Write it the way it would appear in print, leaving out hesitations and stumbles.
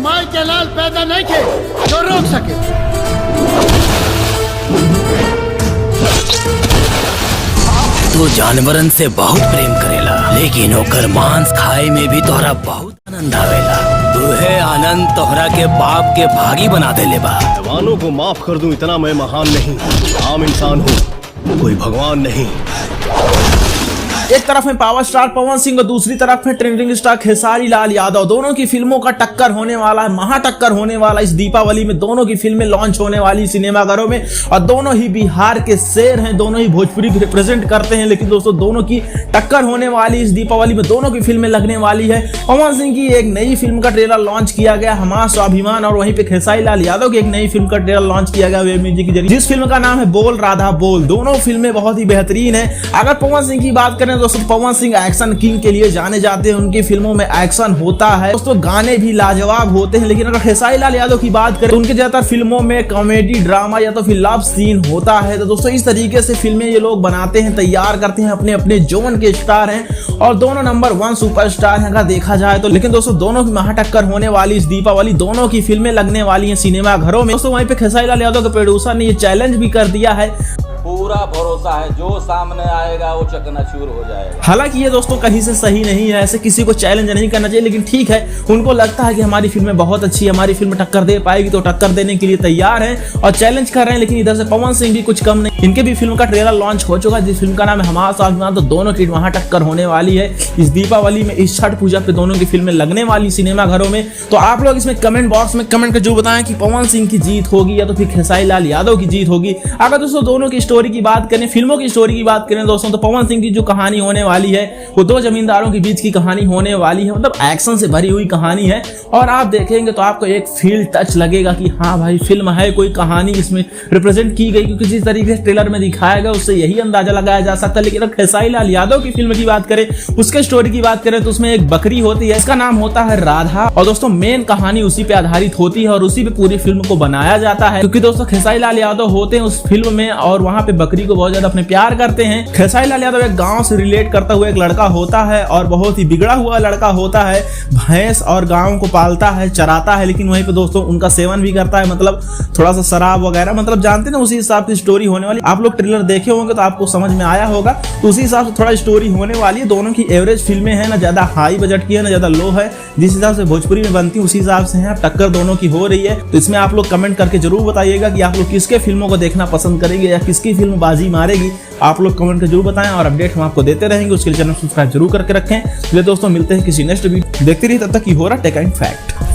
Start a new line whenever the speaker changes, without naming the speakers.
माई के लाल पैदा नहीं थे जो रोक सके।
तू जानवरन से बहुत प्रेम करेला, लेकिन ओकर मांस खाए में भी तोहरा बहुत आनंद आवेला। तुहे आनंद तोहरा के बाप के भागी बना देले बा।
जवानों को माफ कर दूं, इतना मैं महान नहीं, आम इंसान हूँ, कोई भगवान नहीं।
एक तरफ है पावर स्टार पवन सिंह और दूसरी तरफ है ट्रेंडिंग स्टार खेसारी लाल यादव। दोनों की फिल्मों का टक्कर होने वाला है, महा टक्कर होने वाला इस दीपावली में। दोनों की फिल्में लॉन्च होने वाली सिनेमाघरों में और दोनों ही बिहार के शेर हैं, दोनों ही भोजपुरी को रिप्रेजेंट करते हैं। लेकिन दोस्तों दोनों की टक्कर होने वाली इस दीपावली में, दोनों की फिल्में लगने वाली है। पवन सिंह की एक नई फिल्म का ट्रेलर लॉन्च किया गया हमारा स्वाभिमान, और वहीं पे खेसारी लाल यादव की एक नई फिल्म का ट्रेलर लॉन्च किया गया वेब म्यूजिक के जरिए, जिस फिल्म का नाम है बोल राधा बोल। दोनों फिल्में बहुत ही बेहतरीन है। अगर पवन सिंह की बात करें दोस्तों, पवन सिंह एक्शन किंग के लिए जाने जाते हैं। उनकी फिल्मों में एक्शन होता है दोस्तों, गाने भी लाजवाब होते हैं। लेकिन अगर खेसारी लाल यादव की बात करें तो उनके ज्यादातर फिल्मों में कॉमेडी ड्रामा या तो फिर लव सीन होता है। तो दोस्तों इस तरीके से फिल्में ये लोग बनाते हैं, तैयार करते हैं, अपने अपने जोन के स्टार हैं और दोनों नंबर 1 सुपरस्टार हैं अगर देखा जाए तो। लेकिन दोस्तों दोनों की महा टक्कर होने वाली इस दीपावली, दोनों की फिल्में लगने वाली है सिनेमा घरों में। दोस्तों वहीं पे खेसारी लाल यादव के प्रोड्यूसर ने ये चैलेंज भी कर दिया है,
पूरा भरोसा है जो सामने आएगा वो चकनाचूर हो जाएगा।
हालांकि ये दोस्तों कहीं से सही नहीं है, ऐसे किसी को चैलेंज नहीं करना चाहिए। लेकिन ठीक है, उनको लगता है कि हमारी फिल्में बहुत अच्छी है, हमारी फिल्म टक्कर दे पाएगी, तो टक्कर देने के लिए तैयार हैं और चैलेंज कर रहे हैं। लेकिन इधर से पवन सिंह भी कुछ कम नहीं, इनके भी फिल्म का ट्रेलर लॉन्च हो चुका है जिस फिल्म का नाम है हमारा स्वाभिमान। तो दोनों की वहां टक्कर होने वाली है इस दीपावली में, इस छठ पूजा पे दोनों की फिल्में लगने वाली सिनेमा घरों में। तो आप लोग इसमें कमेंट बॉक्स में कमेंट कर जो बताएं कि पवन सिंह की जीत होगी या तो फिर खेसारी लाल यादव की जीत होगी। अगर दोस्तों दोनों की स्टोरी की बात करें, फिल्मों की स्टोरी की बात करें दोस्तों, तो पवन सिंह की जो कहानी होने वाली है वो दो जमींदारों के बीच की कहानी होने वाली है। मतलब एक्शन से भरी हुई कहानी है और आप देखेंगे तो आपको एक फील टच लगेगा कि हाँ भाई फिल्म है, कोई कहानी इसमें रिप्रेजेंट की गई, क्योंकि जिस तरीके से ट्रेलर में दिखाया गया उससे यही अंदाजा लगाया जा सकता है। लेकिन अगर खेसारी लाल यादव की फिल्म की बात करें, उसके स्टोरी की बात करें तो उसमें एक बकरी होती है, इसका नाम होता है राधा, और दोस्तों मेन कहानी उसी पे आधारित होती है और उसी पे पूरी फिल्म को बनाया जाता है। क्योंकि दोस्तों खेसारी लाल यादव होते हैं उस फिल्म में और वहां पे बकरी को बहुत ज्यादा अपने प्यार करते हैं। खेसारी लाल यादव एक गांव से रिलेट करता हुआ एक लड़का होता है और बहुत ही बिगड़ा हुआ लड़का होता है, भैंस और गांव को पालता है, चराता है, लेकिन वहीं पे दोस्तों उनका सेवन भी करता है, मतलब थोड़ा सा शराब वगैरह, मतलब जानते हैं ना उसी हिसाब की स्टोरी होने वाली। आप लोग ट्रेलर देखे होंगे तो आपको समझ में आया होगा, तो उसी हिसाब से थोड़ा स्टोरी होने वाली है। दोनों की एवरेज फिल्में हैं, ना ज्यादा हाई बजट की है ना ज्यादा लो है, जिस हिसाब से भोजपुरी में बनती है उसी हिसाब से है, टक्कर दोनों की हो रही है। तो इसमें आप लोग कमेंट करके जरूर बताइएगा कि आप लोग किसके फिल्मों को देखना पसंद करेंगे या किसकी फिल्म बाजी मारेगी। आप लोग कमेंट कर जरूर बताएं और अपडेट हम आपको देते रहेंगे। उसके लिए चैनल सब्सक्राइब जरूर करके रखें। चलिए दोस्तों मिलते हैं किसी नेक्स्ट वीडियो, देखते रहिए, तब तक की हो रहा टेक एंड फैक्ट।